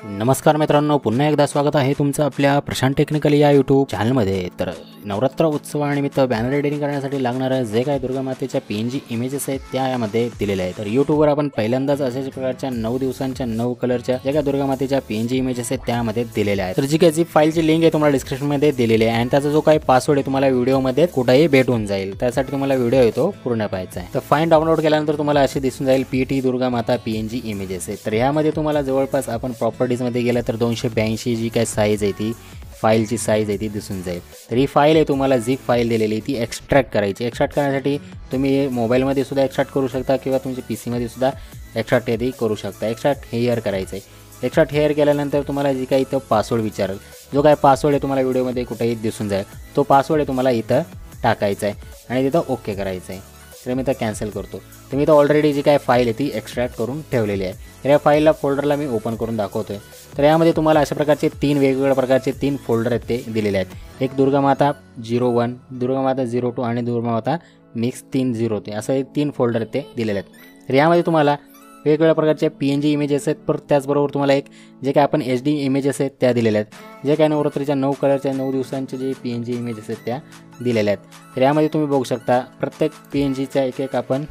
नमस्कार मित्रांनो, पुन्हा एकदा स्वागत आहे तुमचं आपल्या प्रशांत टेक्निकल या यूट्यूब चॅनलमध्ये। तर नवरात्र उत्सवानिमित्त बॅनर एडिटिंग करण्यासाठी लागणारं जे काही दुर्गा मातेच्या PNG इमेजेस आहेत त्या यामध्ये दिलेले आहेत। तर यूट्यूबवर आपण पहिल्यांदाच अशाच प्रकारच्या 9 दिवसांच्या 9 कलरच्या जे काही दुर्गा मातेच्या PNG इमेजेस आहेत त्यामध्ये दिलेले आहेत। तर जी काही फाईलची लिंक आहे तुम्हाला डिस्क्रिप्शनमध्ये दिलेली आहे आणि त्याचा जो काही पासवर्ड आहे तुम्हाला व्हिडिओमध्ये कुठेही भेटून जाईल। त्यासाठी तुम्हाला व्हिडिओ येतो पूर्ण पाहायचा आहे। तर फाईल डाउनलोड केल्यानंतर तुम्हाला असे दिसून जाईल PT दुर्गा माता PNG इमेजेस आहे। तर यामध्ये तुम्हाला जवळपास आपण प्रॉपर्टीज मध्ये गेला तर 282 जी काय साईज आहे ती फाईलची साईज आहे ती दिसून जाईल। तर ही फाईल आहे तुम्हाला झिप फाईल दिलेली ती एक्स्ट्रॅक्ट करायची। एक्स्ट्रॅक्ट करण्यासाठी तुम्ही मोबाईलमध्ये सुद्धा एक्स्ट्रॅक्ट करू शकता किंवा तुमच्या PC मध्ये सुद्धा एक्स्ट्रॅक्ट येते करू शकता। एक्स्ट्रॅक्ट हेअर करायचं आहे। एक्स्ट्रॅक्ट हेअर केल्यानंतर तुम्हाला जी काही इथं पासवर्ड विचारेल, जो काय पासवर्ड आहे तुम्हाला व्हिडिओमध्ये कुठेही दिसून जाईल, तो पासवर्ड आहे तुम्हाला इथं टाकायचा आहे आणि तिथं ओके करायचं आहे। तर मी इथं कॅन्सल करतो। तुम्ही इथं ऑलरेडी जी काय फाईल आहे ती एक्स्ट्रॅक्ट करून ठेवलेली आहे। तर या फाईलला फोल्डरला मी ओपन करून दाखवतोय। तर यामध्ये तुम्हाला अशा प्रकारचे 3 वेगवेगळ्या प्रकारचे 3 फोल्डर आहेत ते दिलेले आहेत। एक दुर्गा माता 01, दुर्गा माता 02 आणि दुर्गा माता मिक्स 303 असं हे 3 फोल्डर आहेत ते दिलेले आहेत। तर यामध्ये तुम्हाला वेगवेगळ्या प्रकारचे PNG इमेजेस आहेत, पर त्याचबरोबर तुम्हाला एक जे काय आपण HD इमेजेस आहेत त्या दिलेल्या आहेत। जे काय नवरात्रीच्या 9 कलरच्या 9 दिवसांचे जे PNG इमेजेस आहेत त्या दिलेल्या आहेत। तर यामध्ये तुम्ही बघू शकता प्रत्येक PNGचा एक आपण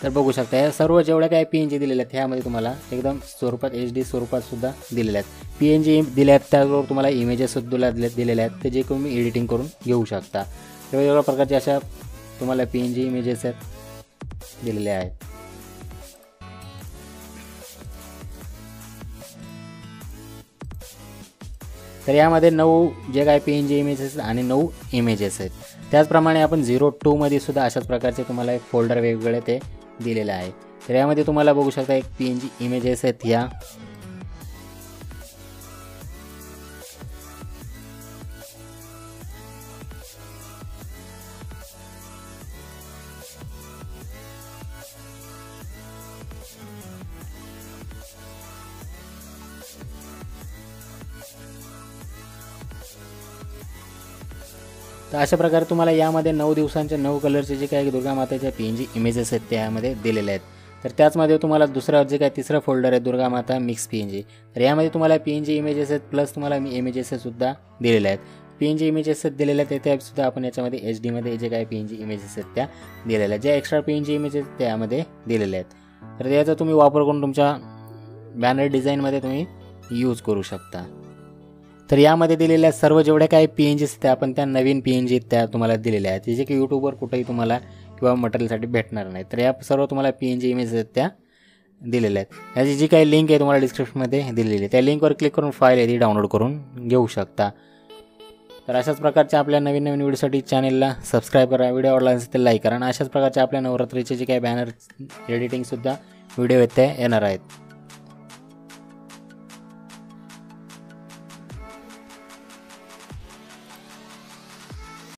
तर बघू शकता या सर्व जेवढ्या काही PNG दिलेल्या आहेत ह्यामध्ये तुम्हाला एकदम स्वरूपात HD स्वरूपात सुद्धा दिलेल्या आहेत। PNG दिल्या आहेत, त्याचबरोबर तुम्हाला इमेजेस सुद्धा दिलेल्या आहेत ते जे तुम्ही एडिटिंग करून घेऊ शकता। वेगवेगळ्या प्रकारचे अशा तुम्हाला PNG इमेजेस आहेत दिलेल्या आहेत। तर यामध्ये 9 जे काही PNG इमेजेस आणि 9 इमेजेस आहेत। त्याचप्रमाणे आपण 02 मध्ये सुद्धा अशाच प्रकारचे तुम्हाला एक फोल्डर वेगवेगळे ते दिलेलं आहे। तर यामध्ये तुम्हाला बघू शकता एक PNG इमेजेस आहेत या तर अशा प्रकारे तुम्हाला यामध्ये 9 दिवसांच्या 9 कलरचे जे काही दुर्गा मातेच्या PNG इमेजेस आहेत त्यामध्ये दिलेले आहेत। तर त्याचमध्ये तुम्हाला दुसरा जे काही तिसरा फोल्डर आहे दुर्गा माता मिक्स PNG। तर यामध्ये तुम्हाला PNG इमेजेस आहेत प्लस तुम्हाला इमेजेस सुद्धा दिलेले आहेत। PNG इमेजेस दिलेले आहेत ते सुद्धा आपण याच्यामध्ये HD मध्ये जे काही PNG इमेजेस आहेत त्या दिलेल्या आहेत। जे एक्स्ट्रा PNG इमेजेस त्यामध्ये दिलेले आहेत। तर याचा तुम्ही वापर करून तुमच्या बॅनर डिझाईनमध्ये तुम्ही यूज करू शकता। तर यामध्ये दिलेल्या सर्व जेवढ्या काही PNGs त्या आपण त्या नवीन PNG त्या तुम्हाला दिलेल्या आहेत, जे की यूट्यूबवर कुठेही तुम्हाला किंवा मटेरियलसाठी भेटणार नाही। तर या सर्व तुम्हाला PNG इमेज आहेत त्या दिलेल्या आहेत। याची जी काही लिंक आहे तुम्हाला डिस्क्रिप्शनमध्ये दिलेली आहे, त्या लिंकवर क्लिक करून फाईल आहे ती डाउनलोड करून घेऊ शकता। तर अशाच प्रकारच्या आपल्या नवीन व्हिडिओसाठी चॅनलला सबस्क्राईब करा, व्हिडिओ आवडला असेल तर लाईक करा आणि अशाच प्रकारच्या आपल्या नवरात्रीचे जे काही बॅनर एडिटिंगसुद्धा व्हिडिओ आहेत ते येणार आहेत।